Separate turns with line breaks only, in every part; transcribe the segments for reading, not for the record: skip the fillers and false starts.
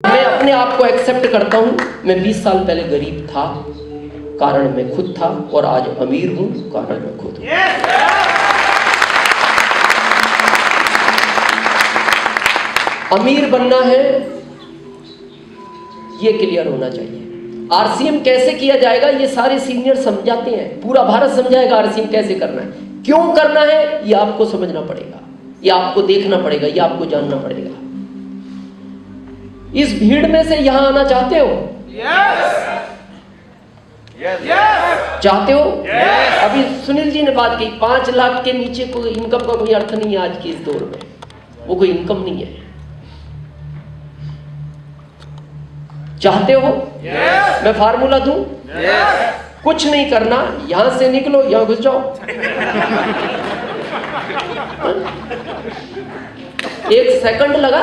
मैं अपने आप को एक्सेप्ट करता हूं, मैं 20 साल पहले गरीब था, कारण मैं खुद था, और आज अमीर हूं, कारण मैं खुद हूं। अमीर बनना है, ये क्लियर होना चाहिए। आरसीएम कैसे किया जाएगा ये सारे सीनियर समझाते हैं, पूरा भारत समझाएगा आरसीएम कैसे करना है, क्यों करना है ये आपको समझना पड़ेगा, ये आपको देखना पड़ेगा, ये आपको जानना पड़ेगा। इस भीड़ में से यहां आना चाहते हो? चाहते हो? अभी सुनील जी ने बात की, 5 लाख के नीचे कोई इनकम का कोई अर्थ नहीं है आज के इस दौर में, वो कोई इनकम नहीं है। चाहते हो? मैं फार्मूला दूं? कुछ नहीं करना, यहां से निकलो, यहां घुस जाओ। 1 सेकंड लगा?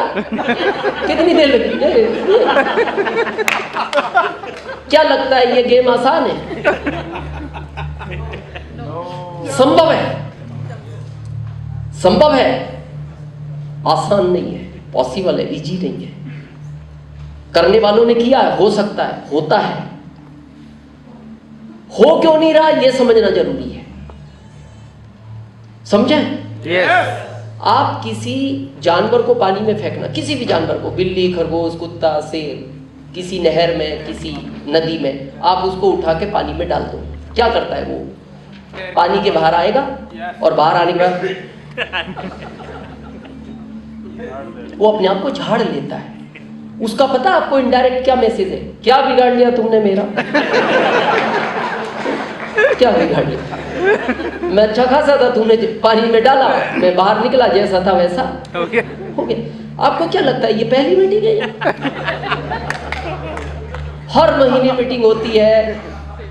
कितनी देर लगी? क्या लगता है ये गेम आसान है? संभव है, संभव है, आसान नहीं है, पॉसिबल है, इजी नहीं है। करने वालों ने किया है, हो सकता है, होता है। हो क्यों नहीं रहा ये समझना जरूरी है। समझे? आप किसी जानवर को पानी में फेंकना, किसी भी जानवर को, बिल्ली, खरगोश, कुत्ता, शेर, किसी नहर में, किसी नदी में, आप उसको उठा के पानी में डाल दो, क्या करता है वो? पानी के बाहर आएगा, और बाहर आने के बाद वो अपने आप को झाड़ लेता है। उसका पता आपको इनडायरेक्ट क्या मैसेज है? क्या बिगाड़ लिया तुमने मेरा? क्या बिगाड़ लिया? मैं अच्छा खासा था, तुमने पानी में डाला, मैं बाहर निकला, जैसा था वैसा हो गया। आपको क्या लगता है ये पहली मीटिंग है? हर महीने मीटिंग होती है,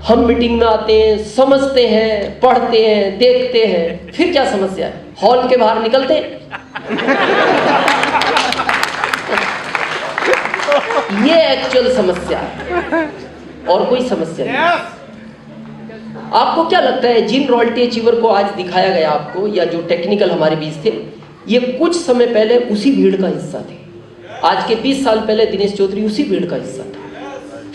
हम मीटिंग में आते हैं, समझते हैं, पढ़ते हैं, देखते हैं, फिर क्या समस्या है? हॉल के बाहर निकलते ये एक्चुअल समस्या है, और कोई समस्या नहीं। आपको क्या लगता है जिन रॉयल्टी अचीवर को आज दिखाया गया आपको, या जो टेक्निकल हमारे बीच थे, ये कुछ समय पहले उसी भीड़ का हिस्सा थे। आज के 20 साल पहले दिनेश चौधरी उसी भीड़ का हिस्सा था।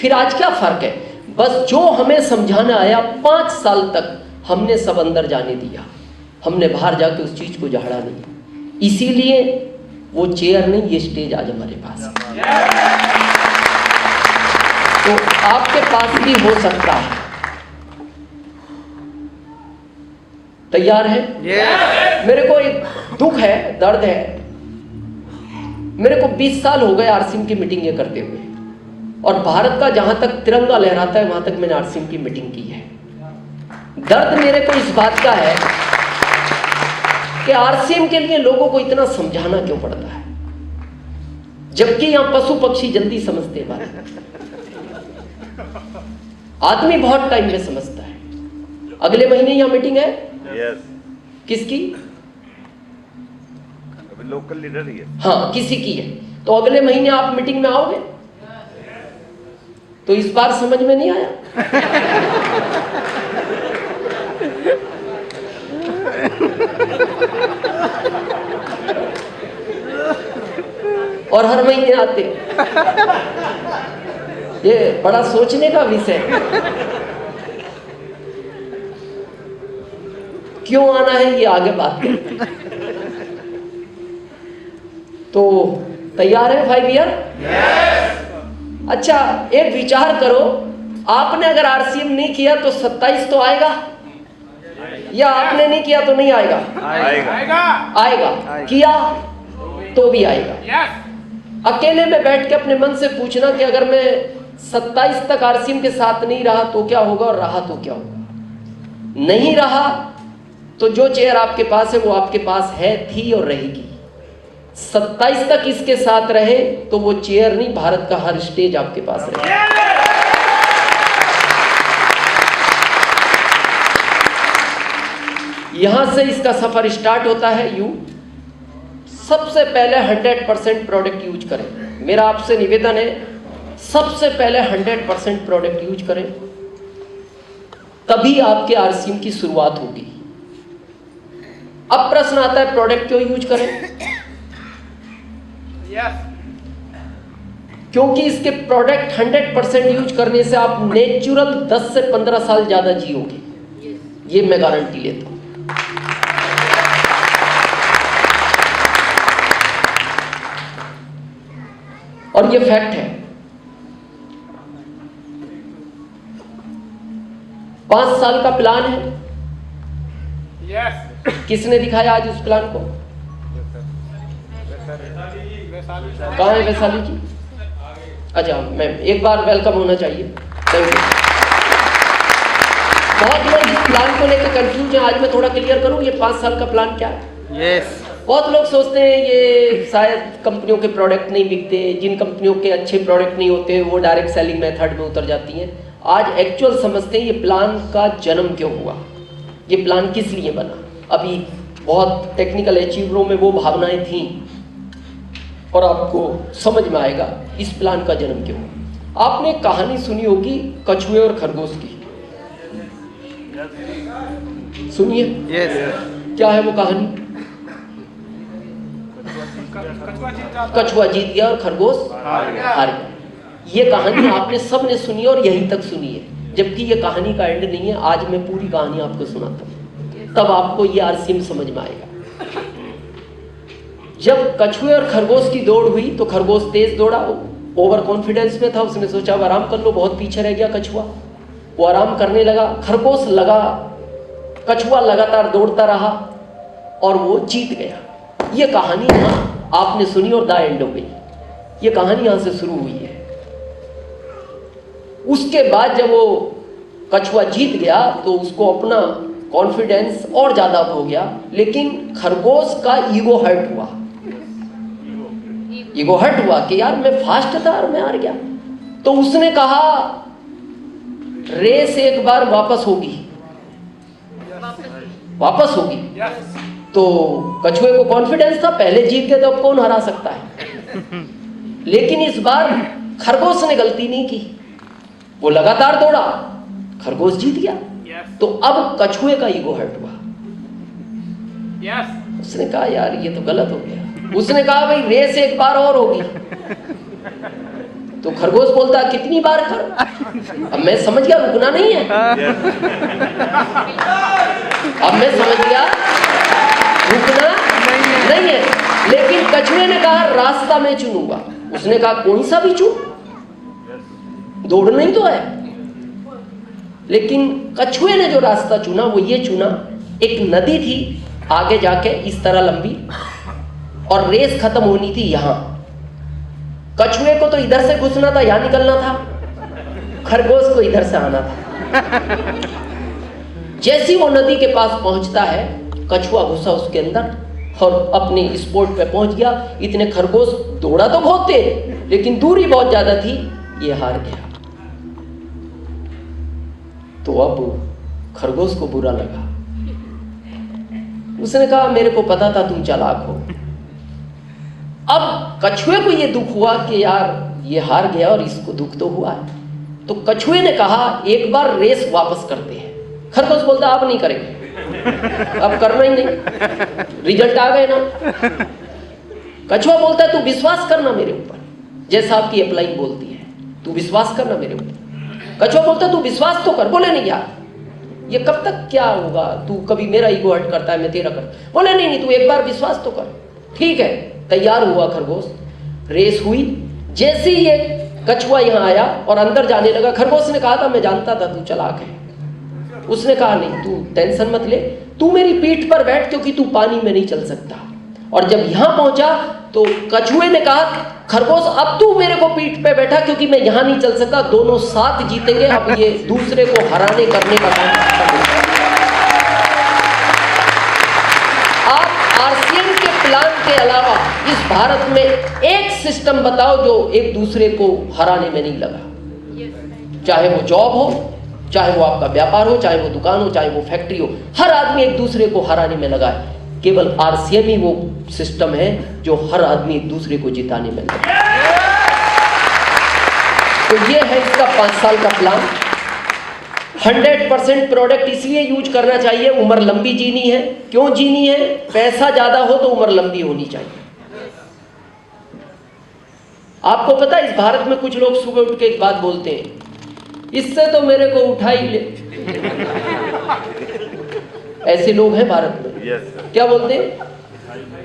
फिर आज क्या फर्क है? बस जो हमें समझाना आया 5 साल तक हमने सब अंदर जाने दिया, हमने बाहर जाके उस चीज को झाड़ा नहीं। इसीलिए वो चेयर नहीं, ये स्टेज आज हमारे पास है। तो आपके पास भी हो सकता है। तैयार है? मेरे को एक दुख है, दर्द है, मेरे को 20 साल हो गए आरसीएम की मीटिंग ये करते हुए, और भारत का जहां तक तिरंगा लहराता है वहां तक मैंने आरसीएम की मीटिंग की है। दर्द मेरे को इस बात का है कि आरसीएम के लिए लोगों को इतना समझाना क्यों पड़ता है, जबकि यहां पशु पक्षी जल्दी समझते हैं, आदमी बहुत टाइम में समझता है। अगले महीने यहां मीटिंग है। किसकी?
लोकल लीडर ही है।
हाँ, किसी की है। तो अगले महीने आप मीटिंग में आओगे? तो इस बार समझ में नहीं आया? और हर महीने आते। ये बड़ा सोचने का विषय है। क्यों आना है ये आगे बात करें। तो तैयार है 5 ईयर? अच्छा, एक विचार करो, आपने अगर आरसीएम नहीं किया तो 27 तो आएगा, या आपने नहीं किया तो नहीं आएगा? आएगा। किया तो भी आएगा। अकेले में बैठ के अपने मन से पूछना कि अगर मैं 27 तक आरसीएम के साथ नहीं रहा तो क्या होगा, और रहा तो क्या होगा। नहीं रहा तो जो चेयर आपके पास है वो आपके पास है, थी और रहेगी। 27 तक इसके साथ रहे तो वो चेयर नहीं, भारत का हर स्टेज आपके पास रहे। यहां से इसका सफर स्टार्ट होता है। सबसे पहले 100% प्रोडक्ट यूज करें। मेरा आपसे निवेदन है, सबसे पहले 100% प्रोडक्ट यूज करें, तभी आपके आरसीएम की शुरुआत होगी। अब प्रश्न आता है प्रोडक्ट क्यों यूज करें? क्योंकि इसके प्रोडक्ट 100% यूज करने से आप नेचुरल 10 से 15 साल ज्यादा जियोगे, ये मैं गारंटी लेता हूं। और ये फैक्ट है। 5 साल का प्लान है। किसने दिखाया आज उस प्लान को? कहाँ है वैशाली जी? अच्छा, मैम एक बार वेलकम होना चाहिए। Thank you. बहुत लोग इस प्लान को लेकर कंफ्यूज हैं, आज मैं थोड़ा क्लियर करूं ये 5 साल का प्लान क्या है।
यस।
बहुत लोग सोचते हैं ये शायद कंपनियों के प्रोडक्ट नहीं बिकते, जिन कंपनियों के अच्छे प्रोडक्ट नहीं होते वो डायरेक्ट सेलिंग मेथड में उतर जाती हैं। आज एक्चुअल समझते हैं ये प्लान का जन्म क्यों हुआ, ये प्लान किस लिए बना। अभी बहुत टेक्निकल अचीवरों में वो भावनाएं थीं और आपको समझ में आएगा इस प्लान का जन्म क्यों हुआ। आपने कहानी सुनी होगी कछुए और खरगोश की, सुनिए।
यस।
क्या है वो कहानी? कछुआ जीत गया और खरगोश हार गया। ये कहानी आपने सबने सुनी और यहीं तक सुनी है, जबकि ये कहानी का एंड नहीं है। आज मैं पूरी कहानी आपको सुनाता हूँ, तब आपको ये आरसीएम समझ में आएगा। जब कछुए और खरगोश की दौड़ हुई तो खरगोश तेज दौड़ा, ओवर कॉन्फिडेंस में था, उसने सोचा अब आराम कर लो, बहुत पीछे रह गया कछुआ। वो आराम करने लगा, खरगोश लगा, कछुआ लगातार दौड़ता रहा और वो जीत गया। ये कहानी यहाँ आपने सुनी और द एंड हो गई। ये कहानी यहां से शुरू हुई है। उसके बाद जब वो कछुआ जीत गया तो उसको अपना कॉन्फिडेंस और ज्यादा हो गया, लेकिन खरगोश का ईगो हर्ट हुआ। ईगो हर्ट हुआ कि यार मैं फास्ट था और मैं हार गया। तो उसने कहा रेस एक बार वापस होगी, वापस होगी। तो कछुए को कॉन्फिडेंस था, पहले जीत गए तो अब कौन हरा सकता है। लेकिन इस बार खरगोश ने गलती नहीं की, वो लगातार दौड़ा, खरगोश जीत गया। तो अब कछुए का ईगो हर्ट हुआ। उसने कहा यार ये तो गलत हो गया। उसने कहा भाई रेस एक बार और होगी। तो खरगोश बोलता कितनी बार कर। अब मैं समझ गया रुकना नहीं है, अब मैं समझ गया रुकना नहीं है। लेकिन कछुए ने कहा रास्ता मैं चुनूंगा। उसने कहा कौन सा भी चुन, दौड़ना ही तो है। लेकिन कछुए ने जो रास्ता चुना वो ये चुना, एक नदी थी आगे जाके इस तरह लंबी और रेस खत्म होनी थी यहां। कछुए को तो इधर से घुसना था, यहां निकलना था, खरगोश को इधर से आना था। जैसी वो नदी के पास पहुंचता है, कछुआ घुसा उसके अंदर और अपने स्पॉट पे पहुंच गया। इतने खरगोश दौड़ा तो बहुत तेज, लेकिन दूरी बहुत ज्यादा थी, ये हार गया। तो अब खरगोश को बुरा लगा। उसने कहा मेरे को पता था तुम चालाक हो। अब कछुए को ये दुख हुआ कि यार ये हार गया और इसको दुख तो हुआ है। तो कछुए ने कहा एक बार रेस वापस करते हैं। खरगोश बोलता अब नहीं करेंगे, अब करना ही नहीं, रिजल्ट आ गए ना। कछुआ बोलता है तू विश्वास करना मेरे ऊपर, जैसा आपकी अप्लाई बोलती है, तू विश्वास करना मेरे ऊपर। कछुआ बोलता है तू विश्वास तो कर। बोले नहीं यार ये कब तक क्या होगा, तू कभी मेरा ईगो हर्ट करता है, मैं तेरा कर। बोले नहीं तू एक बार विश्वास तो कर। ठीक है, तैयार हुआ खरगोश, रेस हुई। जैसे ही ये कछुआ यहाँ आया और अंदर जाने लगा, खरगोश ने कहा था मैं जानता था तू चालाक है। उसने कहा नहीं तू टेंशन मत ले, तू मेरी पीठ पर बैठ क्योंकि तू पानी में नहीं चल सकता। और जब यहां पहुंचा तो कछुए ने कहा खरगोश अब तू मेरे को पीठ पे बैठा क्योंकि मैं यहां नहीं चल सकता, दोनों साथ जीतेंगे। अब ये दूसरे को हराने करने का काम करता है। आप आरसीएम के प्लान के अलावा इस भारत में एक सिस्टम बताओ जो एक दूसरे को हराने में नहीं लगा। चाहे वो जॉब हो, चाहे वो आपका व्यापार हो, चाहे वो दुकान हो, चाहे वो फैक्ट्री हो, हर आदमी एक दूसरे को हराने में लगा है। केवल आरसीएम ही वो सिस्टम है जो हर आदमी एक दूसरे को जिताने में लगा है। तो ये है इसका 5 साल का प्लान। 100% प्रोडक्ट इसलिए यूज करना चाहिए, उम्र लंबी जीनी है। क्यों जीनी है? पैसा ज्यादा हो तो उम्र लंबी होनी चाहिए। आपको पता है इस भारत में कुछ लोग सुबह उठ के एक बात बोलते हैं, इससे तो मेरे को उठा ही ले। ऐसे लोग हैं भारत में। क्या बोलते हैं?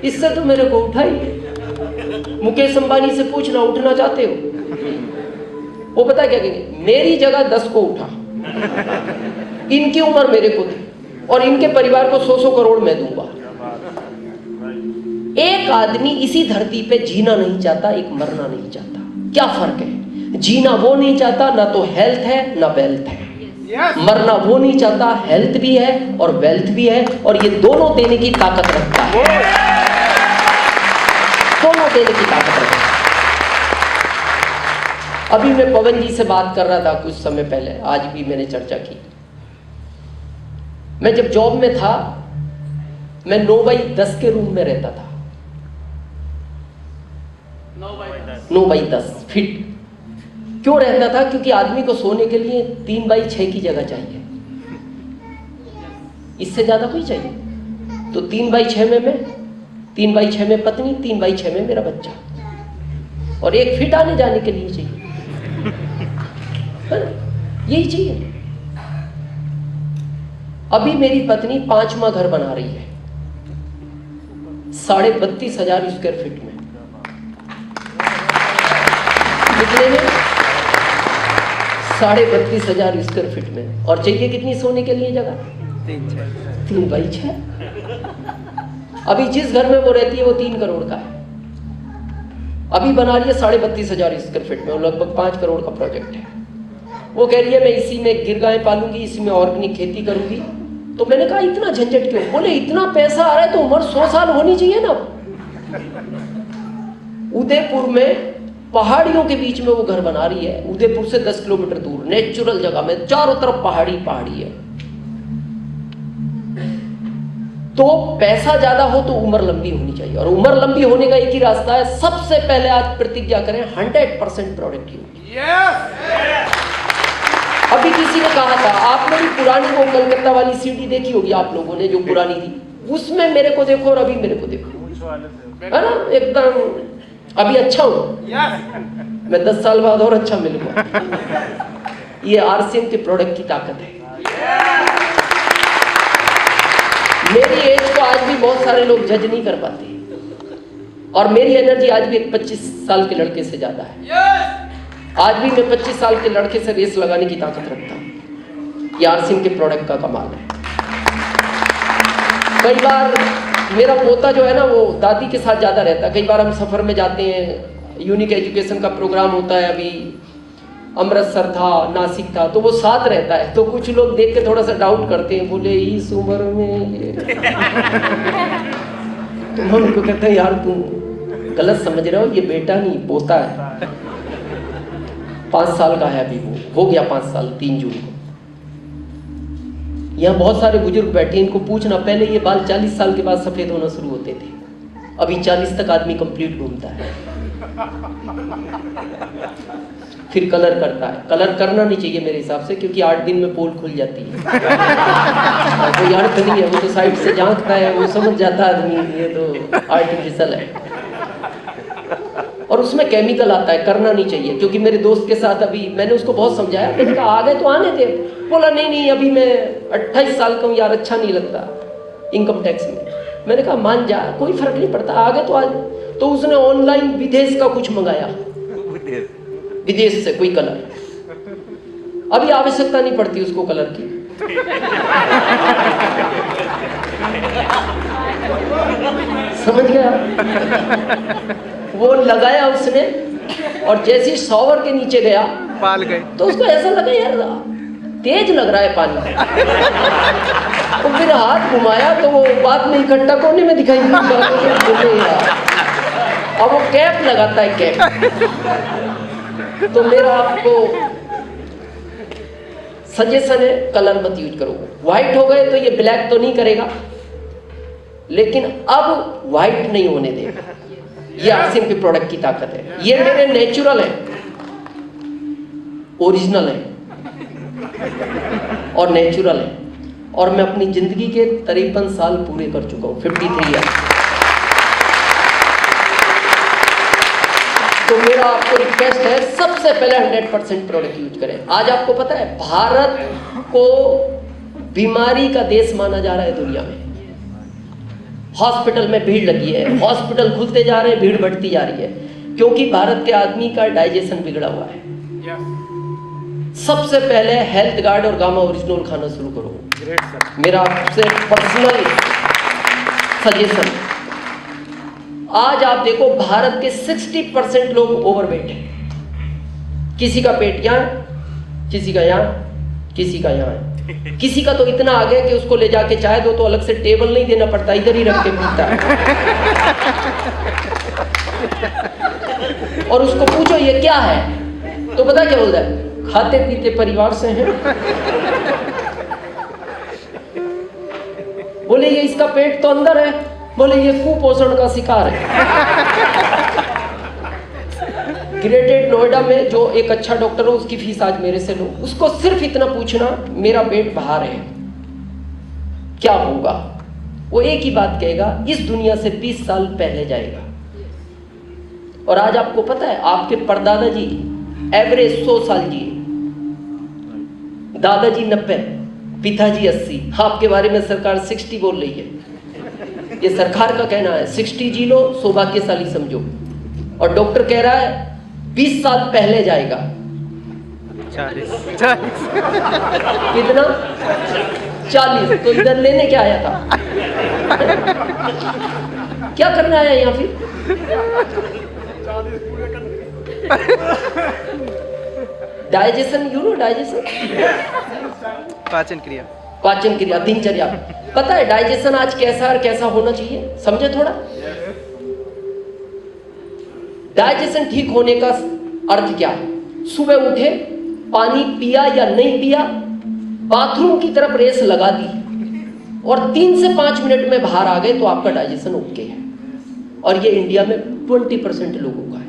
इससे तो मेरे को उठा ही ले। मुकेश अंबानी से पूछना, उठना चाहते हो? वो पता है क्या कहेंगे, मेरी जगह 10 को उठा, इनकी उम्र मेरे को दी और इनके परिवार को 100 करोड़ मैं दूंगा। एक आदमी इसी धरती पे जीना नहीं चाहता, एक मरना नहीं चाहता। क्या फर्क है? जीना वो नहीं चाहता, ना तो हेल्थ है ना वेल्थ है। मरना वो नहीं चाहता, हेल्थ भी है और वेल्थ भी है, और ये दोनों देने की ताकत रखता है। दोनों देने की ताकत रखता है। अभी मैं पवन जी से बात कर रहा था कुछ समय पहले, आज भी मैंने चर्चा की। मैं जब जॉब में था, मैं 9x10 के रूम में रहता था। 9x10 फीट क्यों रहता था? क्योंकि आदमी को सोने के लिए 3x6 की जगह चाहिए, इससे ज्यादा कोई चाहिए। तो 3x6 में मैं, 3x6 में पत्नी, 3x6 में मेरा बच्चा, और 1 फीट आने जाने के लिए चाहिए। यही चाहिए। अभी मेरी पत्नी 5वां घर बना रही है 32,500 स्क्वायर फीट में। कितने में? 32,500 स्क्वायर फीट में। और चाहिए कितनी सोने के लिए जगह? 3x6। अभी जिस घर में वो रहती है वो 3 करोड़ का है, अभी बना रही है 32,500 स्क्वायर फीट में, वो लगभग 5 करोड़ का प्रोजेक्ट है। वो कह रही है मैं इसी में गिरगाय पालूंगी, इसी में ऑर्गेनिक खेती करूंगी। तो मैंने कहा इतना झंझट क्यों? बोले इतना पैसा आ रहा है तो उम्र 100 साल होनी चाहिए ना। उदयपुर में पहाड़ियों के बीच में वो घर बना रही है, उदयपुर से 10 किलोमीटर दूर, नेचुरल जगह में, चारों तरफ पहाड़ी पहाड़ी है। तो पैसा ज्यादा हो तो उम्र लंबी होनी चाहिए, और उम्र लंबी होने का एक ही रास्ता है, सबसे पहले आज प्रतिज्ञा करें 100% प्रोडक्टिविटी। अभी किसी ने कहा था, आप मेरी पुरानी वो कलकत्ता वाली सीडी देखी होगी आप लोगों ने, जो पुरानी थी, उसमें मेरे को देखो और अभी मेरे को देखो, है ना? एकदम अभी अच्छा हूं मैं, 10 साल बाद और अच्छा मिलूंगा। ये आरसीएम के प्रोडक्ट की ताकत है। मेरी एज को आज भी बहुत सारे लोग जज नहीं कर पाते, और मेरी एनर्जी आज भी एक 25 साल के लड़के से ज्यादा है। आज भी मैं 25 साल के लड़के से रेस लगाने की ताकत रखता हूँ। ये आरसीएम के प्रोडक्ट का कमाल है। कई बार मेरा पोता जो है ना, वो दादी के साथ ज़्यादा रहता है। कई बार हम सफ़र में जाते हैं, यूनिक एजुकेशन का प्रोग्राम होता है, अभी अमृतसर था, नासिक था, तो वो साथ रहता है। तो कुछ लोग देख के थोड़ा सा डाउट करते हैं, बोले इस उम्र में ये तो मैं उनको कहता है यार तुम गलत समझ रहे हो, ये बेटा नहीं पोता है। 5 साल का है अभी, वो हो गया 5 साल 3 जून को। यहाँ बहुत सारे बुजुर्ग बैठे, इनको पूछना, पहले ये बाल 40 साल के बाद सफेद होना शुरू होते थे, अभी 40 तक आदमी कंप्लीट घूमता है, फिर कलर करता है। कलर करना नहीं चाहिए मेरे हिसाब से, क्योंकि 8 दिन में पोल खुल जाती है। कोई अर्थ नहीं है, वो तो साइड से झांकता है, वो समझ जाता है आदमी ये तो आर्टिफिशियल है, और उसमें केमिकल आता है, करना नहीं चाहिए। क्योंकि मेरे दोस्त के साथ अभी मैंने उसको बहुत समझाया, मैंने कहा आ गए तो आने दे। बोला नहीं अभी मैं 28 साल का हूँ यार, अच्छा नहीं लगता इनकम टैक्स में। मैंने कहा मान जा, कोई फर्क नहीं पड़ता, आ गए तो आज। तो उसने ऑनलाइन विदेश का कुछ मंगाया, विदेश से कोई कलर। अभी आवश्यकता नहीं पड़ती उसको कलर की। समझ गया? वो लगाया उसने, और जैसे ही शॉवर के नीचे गया पाल गए, तो उसको ऐसा लगा यार तेज लग रहा है पानी। तो फिर हाथ घुमाया तो वो बाद में इकट्ठा कोने में दिखाई दी। अब वो कैप लगाता है, कैप। तो मेरा आपको सजेशन है, कलर मत यूज करो। व्हाइट हो गए तो ये ब्लैक तो नहीं करेगा, लेकिन अब व्हाइट नहीं होने देगा। ये आरसीएम के प्रोडक्ट की ताकत है। ये मेरे नेचुरल है, ओरिजिनल है और नेचुरल है, और मैं अपनी जिंदगी के 53 साल पूरे कर चुका हूँ, 53 ईयर। तो मेरा आपको रिक्वेस्ट है, सबसे पहले 100% प्रोडक्ट यूज करें। आज आपको पता है भारत को बीमारी का देश माना जा रहा है दुनिया में। हॉस्पिटल में भीड़ लगी है, हॉस्पिटल खुलते जा रहे हैं, भीड़ बढ़ती जा रही है, क्योंकि भारत के आदमी का डाइजेशन बिगड़ा हुआ है। सबसे पहले हेल्थ गार्ड और गामा ओरिजिनल खाना शुरू करो। मेरा आपसे पर्सनल सजेशन। आज आप देखो भारत के 60% लोग ओवरवेट हैं। किसी का पेट यहाँ, किसी का यहाँ, किसी का यहाँ है। किसी का तो इतना आ गया कि उसको ले जाके चाय दो तो अलग से टेबल नहीं देना पड़ता, इधर ही रख के पीता है। और उसको पूछो ये क्या है, तो पता क्या बोलता है, खाते पीते परिवार से हैं। बोले ये इसका पेट तो अंदर है, बोले ये कुपोषण का शिकार है। ग्रेटेड नोएडा में जो एक अच्छा डॉक्टर हो, उसकी फीस आज मेरे से लो। उसको सिर्फ इतना पूछना, मेरा पेट बाहर है, क्या होगा? वो एक ही बात कहेगा, इस दुनिया से 20 साल पहले जाएगा। और आज आपको पता है, आपके परदादा जी एवरेज 100 साल जिए, दादाजी 90, पिताजी 80। आपके बारे में सरकार 60 बोल रही है। ये सरकार का कहना है, 60 जी लो, सौभाग्यशाली समझो। और डॉक्टर कह रहा है 20 साल पहले जाएगा। 40 कितना? 40। तो इधर लेने क्या आया था? क्या करना आया यहाँ फिर? डाइजेशन, यू नो डाइजेशन,
पाचन क्रिया,
पाचन क्रिया, दिनचर्या। पता है डाइजेशन आज कैसा और कैसा होना चाहिए, समझे थोड़ा? डाइजेशन ठीक होने का अर्थ क्या है? सुबह उठे, पानी पिया या नहीं पिया, बाथरूम की तरफ रेस लगा दी और 3 से 5 मिनट में बाहर आ गए तो आपका डाइजेशन ओके है। और ये इंडिया में 20% लोगों का है।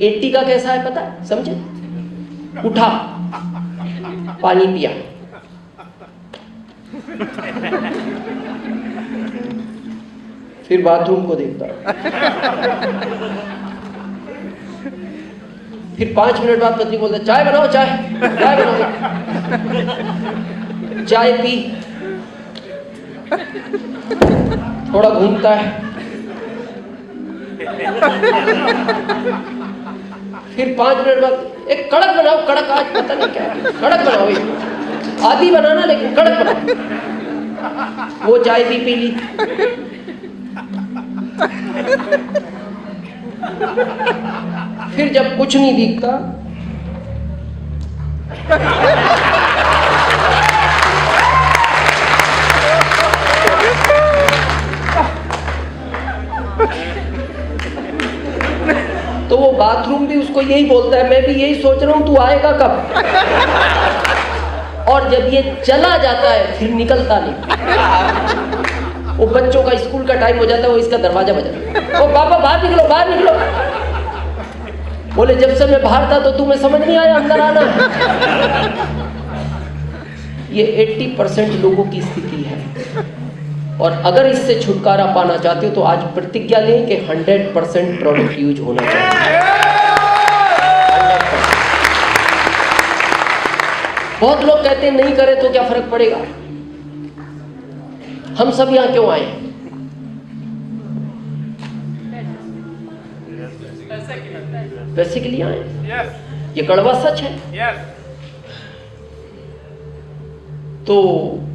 80 का कैसा है पता है? समझे? उठा, पानी पिया, फिर बाथरूम को देखता, फिर 5 मिनट बाद पत्नी बोलता चाय बनाओ, चाय बनाओ, चाय पी, थोड़ा घूमता है, फिर 5 मिनट बाद एक कड़क बनाओ, कड़क आज पता नहीं क्या है, कड़क बनाओ, आधी बनाना लेकिन कड़क बनाओ। वो चाय भी पी ली, फिर जब कुछ नहीं दिखता तो वो बाथरूम भी उसको यही बोलता है, मैं भी यही सोच रहा हूं तू आएगा कब। और जब ये चला जाता है फिर निकलता नहीं। वो बच्चों का स्कूल का टाइम हो जाता है, वो इसका दरवाजा बजाता, ओ पापा बाहर निकलो, बाहर निकलो। बोले जब से मैं बाहर था तो तुम्हें समझ नहीं आया अंदर आना है। ये 80% लोगों की स्थिति है। और अगर इससे छुटकारा पाना चाहते हो तो आज प्रतिज्ञा लें कि 100% प्रोडक्ट यूज होना चाहिए। बहुत लोग कहते हैं नहीं करे तो क्या फर्क पड़ेगा। हम सब यहां क्यों आए? पैसे के लिए आए। ये कड़वा सच है। तो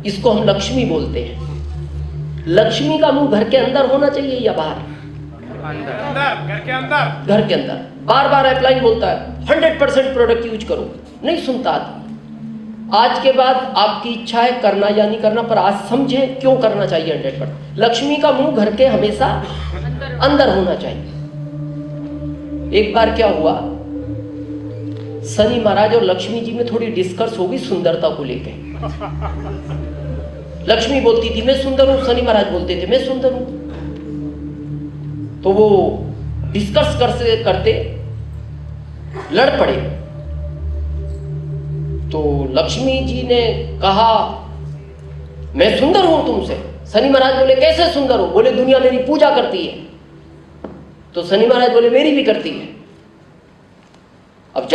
इसको हम लक्ष्मी बोलते हैं। लक्ष्मी का मुंह घर के अंदर होना चाहिए या बाहर?
अंदर, घर के अंदर।
घर के अंदर। बार बार अपलाइन बोलता है 100% प्रोडक्ट यूज करो, नहीं सुनता आदमी। आज के बाद आपकी इच्छा है करना या नहीं करना, पर आज समझे क्यों करना चाहिए 100%। लक्ष्मी का मुंह घर के हमेशा अंदर होना चाहिए। एक बार क्या हुआ, शनि महाराज और लक्ष्मी जी में थोड़ी डिस्कस होगी सुंदरता को लेकर। लक्ष्मी बोलती थी मैं सुंदर हूं, शनि महाराज बोलते थे मैं सुंदर हूं। तो वो डिस्कस करते लड़ पड़े। तो लक्ष्मी जी ने कहा मैं सुंदर हूं तुमसे। शनि महाराज बोले कैसे सुंदर हो? बोले दुनिया मेरी पूजा करती है। तो शनि महाराज बोले मेरी भी करती है।